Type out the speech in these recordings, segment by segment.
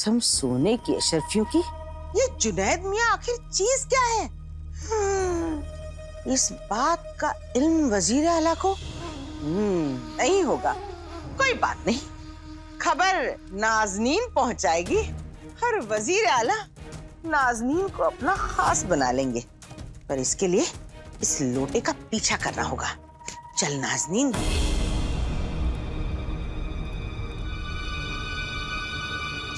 कसम सोने की अशरफियों की, ये जुनैद मियां आखिर चीज क्या है? इस बात का इल्म वजीर आला को नहीं होगा। कोई बात नहीं, खबर नाजनीन पहुंचाएगी और वजीर आला नाजनीन को अपना खास बना लेंगे। पर इसके लिए इस लोटे का पीछा करना होगा। चल नाजनीन।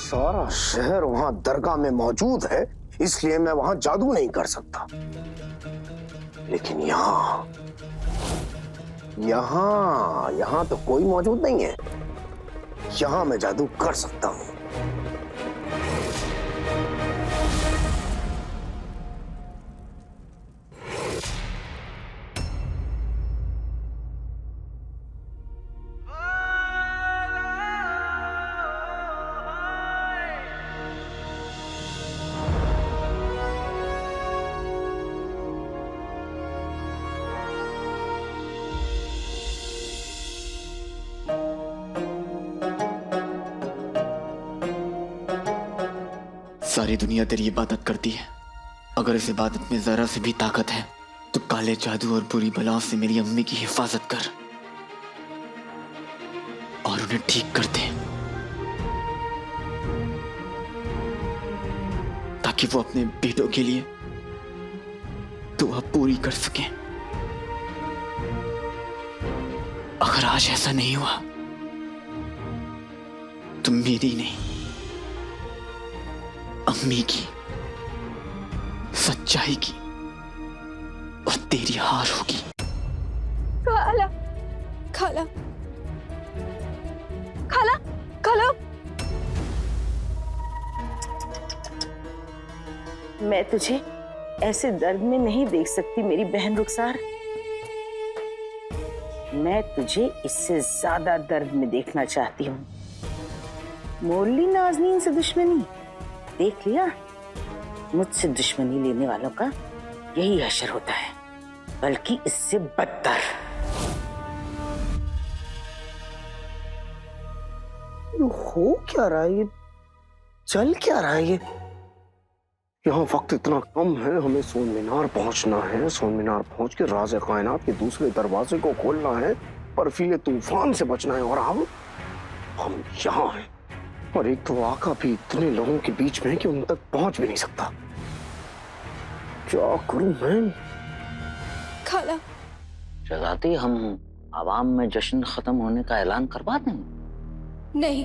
सारा शहर वहां दरगाह में मौजूद है, इसलिए मैं वहां जादू नहीं कर सकता। लेकिन यहाँ तो कोई मौजूद नहीं है। यहाँ मैं जादू कर सकता हूँ। सारी दुनिया तेरी इबादत करती है। अगर इस इबादत में जरा से भी ताकत है तो काले जादू और बुरी बलाओं से मेरी अम्मी की हिफाजत कर और उन्हें ठीक कर दे, ताकि वो अपने बेटों के लिए दुआ पूरी कर सके। अगर आज ऐसा नहीं हुआ तो मेरी नहीं, अम्मी की, सच्चाई की और तेरी हार होगी। खाला, खाला, खाला, खाला। मैं तुझे ऐसे दर्द में नहीं देख सकती मेरी बहन रुखसार। मैं तुझे इससे ज्यादा दर्द में देखना चाहती हूँ। मोल ली नाजनीन से दुश्मनी, देख लिया? मुझसे दुश्मनी लेने वालों का यही हशर होता है, बल्कि इससे बदतर। हो क्या रहा है ये? चल क्या रहा है ये? यहाँ वक्त इतना कम है, हमें सोन मीनार पहुंचना है। सोन मीनार पहुंच के राज़े कायनात के दूसरे दरवाजे को खोलना है, बर्फीले तूफान से बचना है। और हम यहाँ हैं, और एक तो आका भी इतने लोगों के बीच में है कि उन तक पहुंच भी नहीं सकता। क्या करूं मैं? खाला, शहजादी, हम आवाम में जश्न खत्म होने का ऐलान करवा दें? नहीं,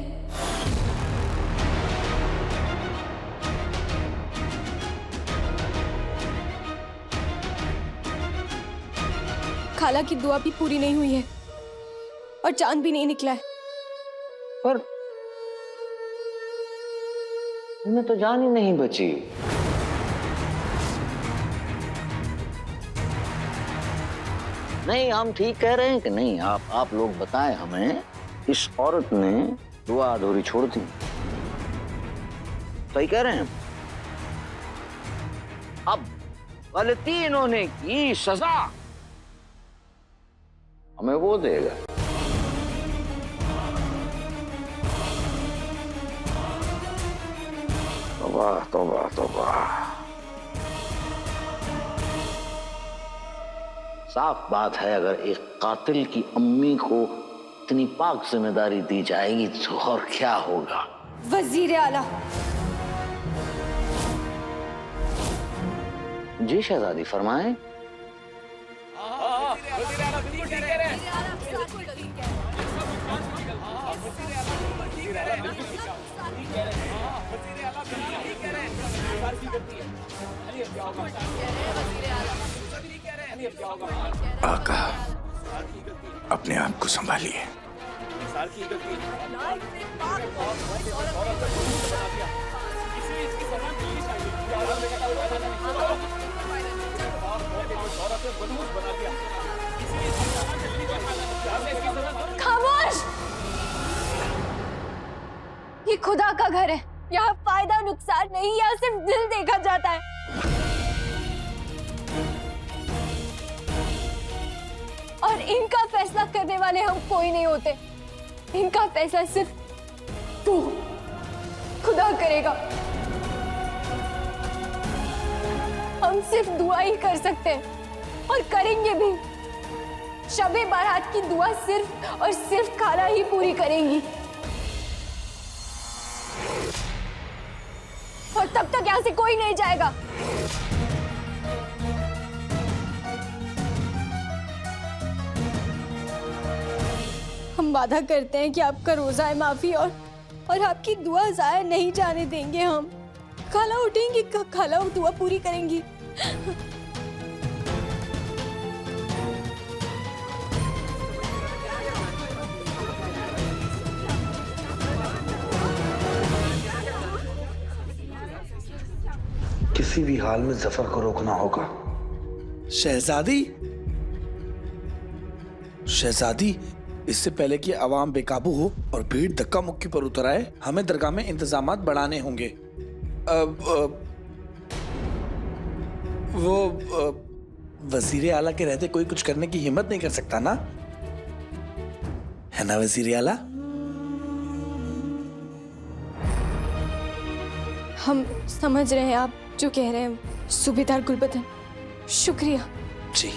खाला की दुआ भी पूरी नहीं हुई है और चांद भी नहीं निकला है। पर उन्हें तो जान ही नहीं बची। नहीं, हम ठीक कह रहे हैं कि नहीं? आप लोग बताएं हमें, इस औरत ने दुआ अधूरी छोड़ दी। सही कह रहे हैं? अब गलती इन्होंने की, सजा हमें वो देगा। तौबा तौबा तौबा। साफ बात है, अगर एक कातिल की अम्मी को इतनी पाक जिम्मेदारी दी जाएगी तो और क्या होगा। वजीर आला। जी शहजादी, फरमाएं। आका, अपने आप को संभालिए। खामोश! ये खुदा का घर है, यहाँ फायदा नुकसान नहीं, यहाँ सिर्फ दिल देखा जाता है। और इनका फैसला करने वाले हम कोई नहीं होते, इनका फैसला सिर्फ तू खुदा करेगा। हम सिर्फ दुआ ही कर सकते हैं और करेंगे भी। शबे बारात की दुआ सिर्फ और सिर्फ खाला ही पूरी करेंगी। और तब तक यहां से कोई नहीं जाएगा। हम वादा करते हैं कि आपका रोजा माफी और आपकी दुआ जाया नहीं जाने देंगे। हम खाला उठेंगी, खाला दुआ पूरी करेंगी। किसी भी हाल में जफर को रोकना होगा। शहजादी, शहजादी, इससे पहले कि अवाम बेकाबू हो और भीड़ धक्का मुक्की पर उतर आए, हमें दरगाह में इंतजामात बढ़ाने होंगे। वजीर आला के रहते कोई कुछ करने की हिम्मत नहीं कर सकता ना, है ना वजीर आला? हम समझ रहे हैं आप जो कह रहे हैं सूबेदार गुलबदन, शुक्रिया। जी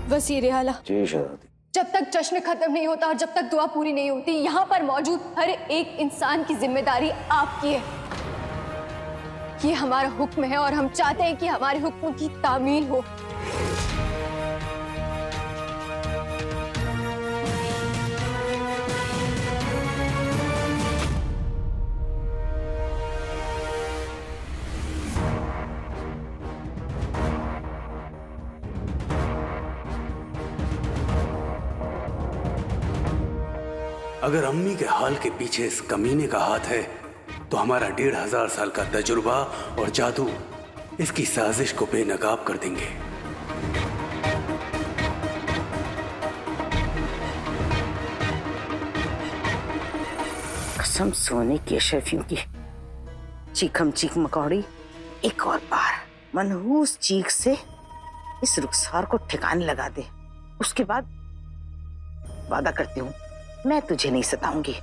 वजीर आला, जी शहजादी। जब तक जश्न खत्म नहीं होता और जब तक दुआ पूरी नहीं होती, यहाँ पर मौजूद हर एक इंसान की जिम्मेदारी आपकी है। ये हमारा हुक्म है और हम चाहते हैं कि हमारे हुक्म की तामील हो। अगर अम्मी के हाल के पीछे इस कमीने का हाथ है तो हमारा 1500 साल का तजुर्बा और जादू इसकी साजिश को बेनकाब कर देंगे। कसम सोने की अशरफियों की, चीखम चीख मकौड़ी एक और बार मनहूस चीख से इस रुखसार को ठिकाने लगा दे। उसके बाद वादा करती हूँ मैं तुझे नहीं सताऊंगी।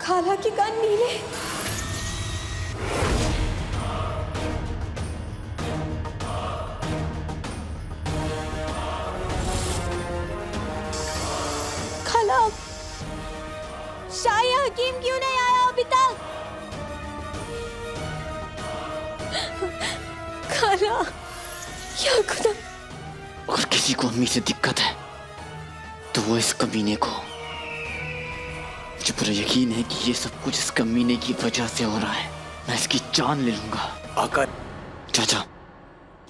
खाला के कान नीले। खाला, शाही हकीम क्यों नहीं आया अभी तक? खाला, या खुदा। अगर किसी को अम्मी से दिक्कत है तो वो इस कमीने को, मुझे पूरा यकीन है कि ये सब कुछ इस कमीने की वजह से हो रहा है। मैं इसकी जान ले लूंगा। आका, चाचा,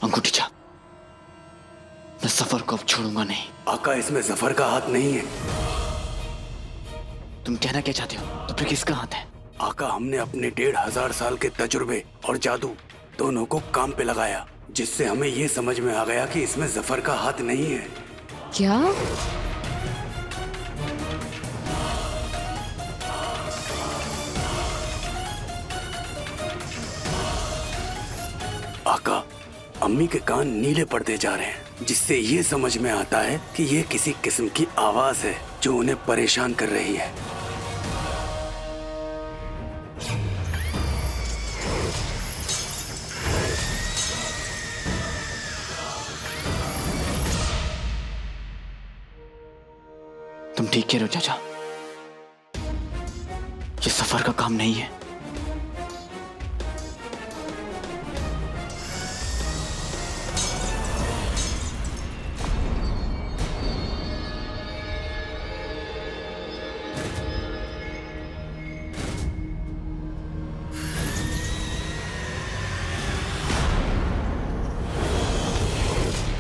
अंगूठी चा, मैं सफर को अब छोड़ूंगा नहीं। आका, इसमें जफर का हाथ नहीं है। तुम कहना क्या चाहते हो? तो फिर किसका हाथ है? आका, हमने अपने 1500 साल के तजुर्बे और जादू दोनों को काम पे लगाया, जिससे हमें ये समझ में आ गया कि इसमें जफर का हाथ नहीं है। क्या? आका, अम्मी के कान नीले पड़ते जा रहे हैं। जिससे ये समझ में आता है कि ये किसी किस्म की आवाज है जो उन्हें परेशान कर रही है। तुम ठीक कह रहे हो चाचा, ये सफर का काम नहीं है।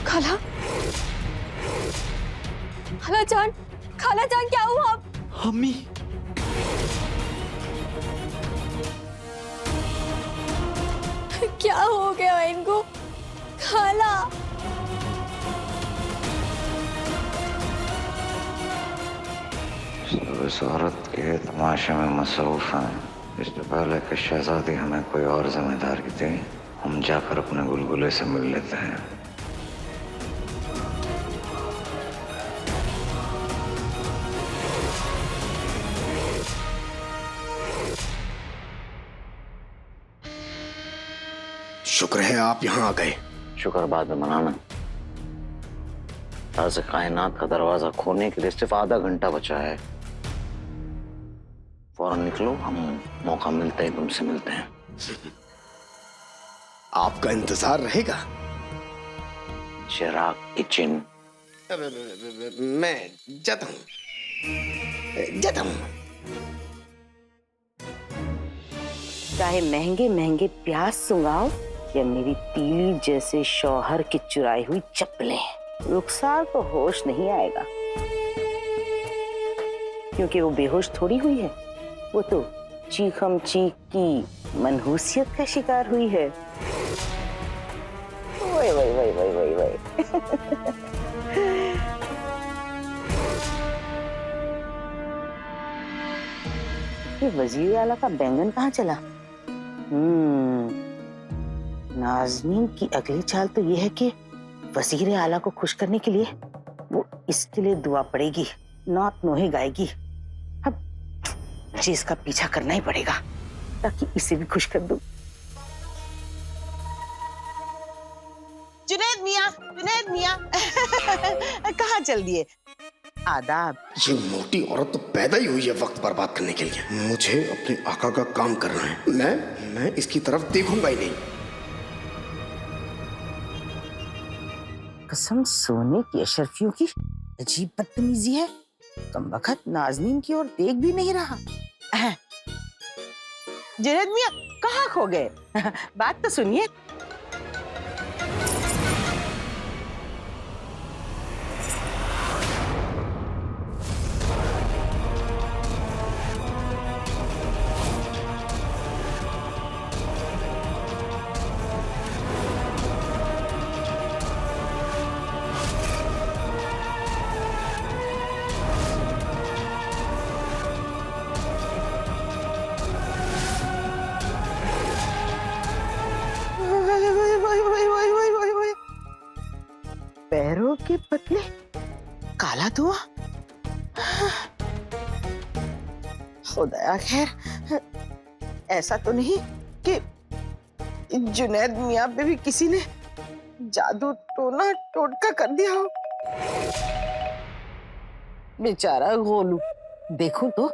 खाला, खाला जान क्या हुआ? अम्मी, क्या हो गया इनको? खाला, सब इस औरत के तमाशे में मसरूफ हैं। इससे पहले कि शहजादी हमें कोई और जिम्मेदारी दे, हम जाकर अपने गुलगुले से मिल लेते हैं। शुक्र है आप यहाँ आ गए। शुक्र बाद में मनाना। राज़ कायनात का दरवाजा खोलने के लिए सिर्फ आधा घंटा बचा है। फौरन निकलो, हम मौका मिलते ही तुमसे मिलते हैं। आपका इंतजार रहेगा। चिराग किचन। मैं जाता हूँ। चाहे महंगे महंगे प्याज सुंगाओ या मेरी तीली जैसे शौहर की चुराई हुई चप्पलें, रुखसार को होश नहीं आएगा, क्योंकि वो बेहोश थोड़ी हुई है। वो तो चीखम चीख की मनहूसियत का शिकार हुई है। वही वही वही वही वही वही। ये वजीर आला का बैंगन कहाँ चला? नाज़नीन की अगली चाल तो ये है कि वजीर आला को खुश करने के लिए वो इसके लिए दुआ पड़ेगी, नात नोहे गाएगी। अब मुझे इसका पीछा करना ही पड़ेगा ताकि इसे भी खुश कर दूं। जुनैद मियां कहाँ चल दिए? आदाब। ये मोटी औरत तो पैदा ही हुई है वक्त बर्बाद करने के लिए। मुझे अपने आका का काम करना है। मैं इसकी तरफ देखूंगा ही नहीं। कसम सोने की अशरफियों की अजीब बदतमीजी है। कमबख्त नाज़नीन की ओर देख भी नहीं रहा। जुनैद मियां कहाँ खो गए? बात तो सुनिए। पैरों के पतले, काला धुआं। खुदाया खैर, ऐसा तो नहीं कि जुनैद मियां पे भी किसी ने जादू टोना टोटका कर दिया हो। बेचारा गोलू, देखो तो।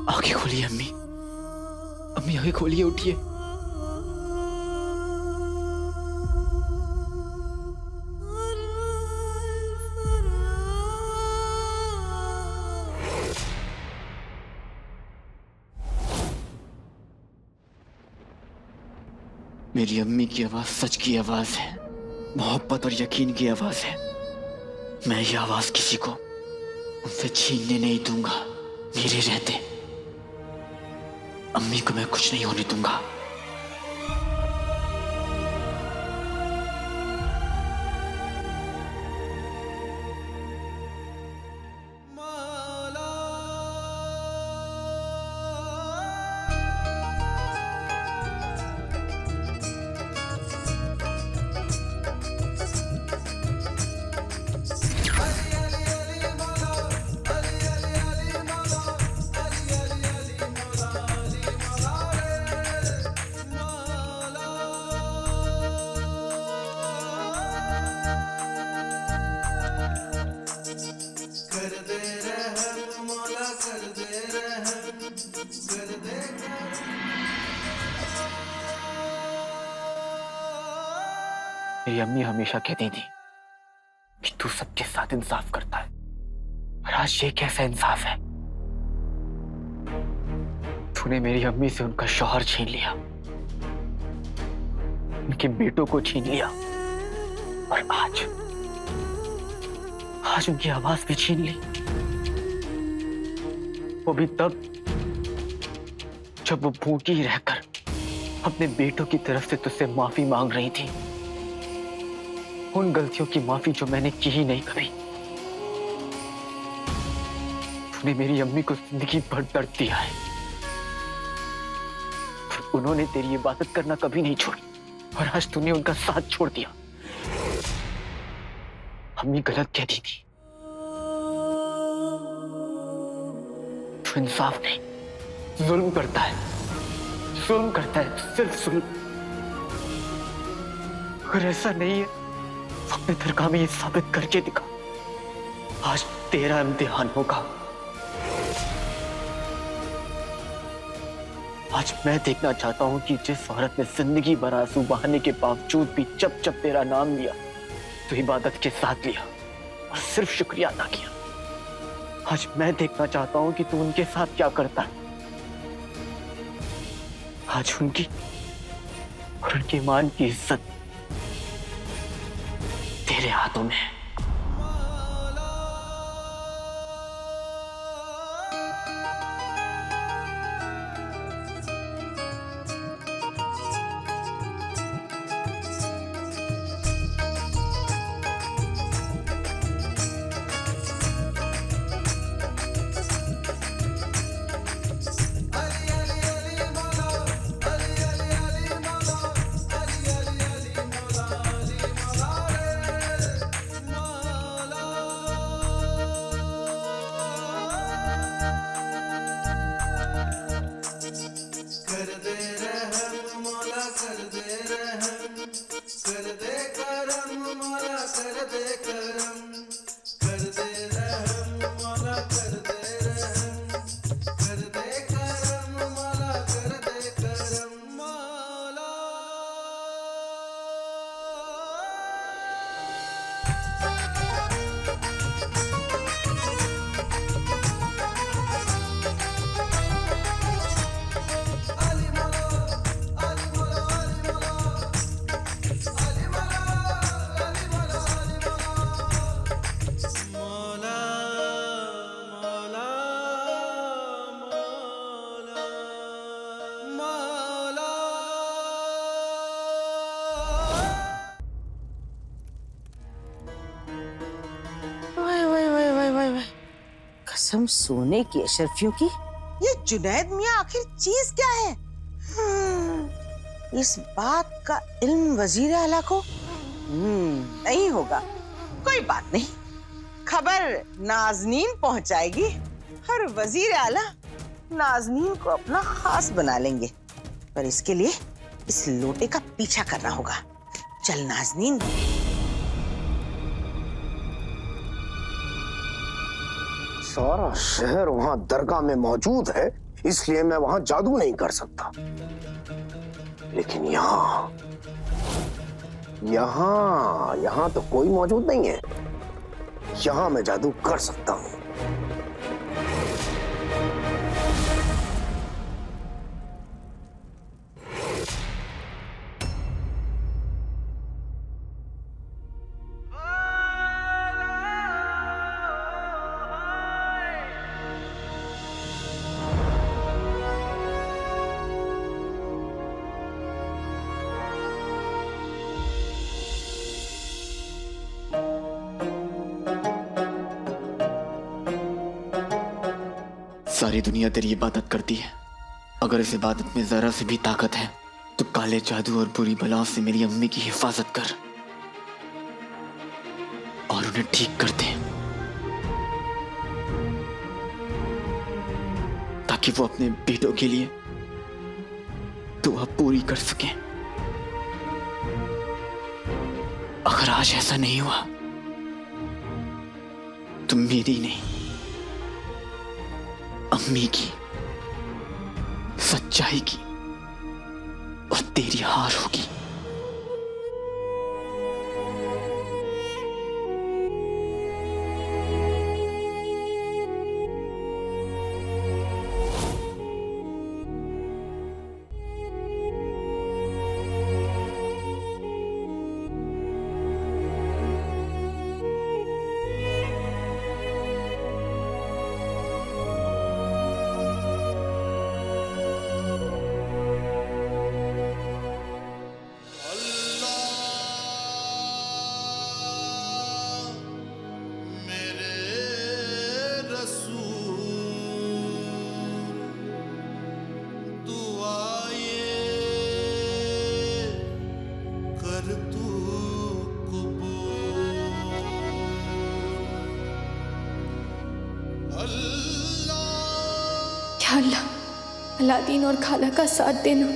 आंखें खोलिए अम्मी, अम्मी आंखें खोलिए, उठिए। मेरी अम्मी की आवाज सच की आवाज है, मोहब्बत और यकीन की आवाज है। मैं ये आवाज किसी को उनसे छीनने नहीं दूंगा। मेरे रहते अम्मी को मैं कुछ नहीं होने दूंगा। मेरी अम्मी हमेशा कहती थी कि तू सबके साथ इंसाफ करता है, और आज ये कैसा इंसाफ है? तूने मेरी अम्मी से उनका शौहर छीन लिया, उनके बेटों को छीन लिया, और आज उनकी आवाज भी छीन ली। वो भी तब जब वो भूखी रहकर अपने बेटों की तरफ से तुझसे माफी मांग रही थी, उन गलतियों की माफी जो मैंने की ही नहीं कभी। तूने मेरी अम्मी को जिंदगी भर दर्द दिया है, पर उन्होंने तेरी इबादत करना कभी नहीं छोड़ी, और आज तूने उनका साथ छोड़ दिया। अम्मी गलत कहती थी, तू इंसाफ नहीं, जुल्म करता है, जुल्म करता है, सिर्फ जुल्म। अगर ऐसा नहीं है, अपने दरगाह में ये साबित करके दिखा। आज तेरा इम्तिहान होगा। आज मैं देखना चाहता हूं कि जिस औरत ने जिंदगी भर आंसू बहाने के बावजूद भी जब जब तेरा नाम लिया तो इबादत के साथ लिया और सिर्फ शुक्रिया अदा किया, आज मैं देखना चाहता हूं कि तू उनके साथ क्या करता है। आज उनकी और उनके ईमान की इज्जत तेरे हाथों में है। कसम सोने की अशरफियों की। ये जुनैद मियाँ आखिर चीज क्या है? इस बात का इल्म वजीर आला को नहीं होगा। कोई बात नहीं, खबर नाजनीन पहुंचाएगी। हर वजीर आला नाजनीन को अपना खास बना लेंगे, पर इसके लिए इस लोटे का पीछा करना होगा। चल नाजनीन। सारा शहर वहां दरगाह में मौजूद है, इसलिए मैं वहां जादू नहीं कर सकता, लेकिन यहाँ तो कोई मौजूद नहीं है। यहाँ मैं जादू कर सकता हूँ। सारी दुनिया तेरी इबादत करती है। अगर इस इबादत में जरा से भी ताकत है तो काले जादू और बुरी बलाओं से मेरी अम्मी की हिफाजत कर और उन्हें ठीक कर दे, ताकि वो अपने बेटों के लिए दुआ पूरी कर सके। अगर आज ऐसा नहीं हुआ तो मेरी नहीं, अम्मी की, सच्चाई की और तेरी हार होगी। या अल्लाह, अलादीन और खाला का साथ देना।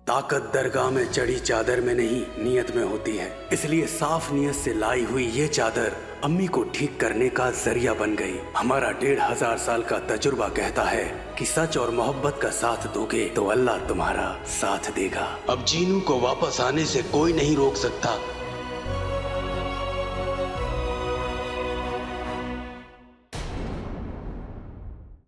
ताकत दरगाह में चढ़ी चादर में नहीं, नियत में होती है। इसलिए साफ नियत से लाई हुई ये चादर अम्मी को ठीक करने का जरिया बन गई। हमारा 1500 साल का तजुर्बा कहता है कि सच और मोहब्बत का साथ दोगे तो अल्लाह तुम्हारा साथ देगा। अब जीनू को वापस आने से कोई नहीं रोक सकता।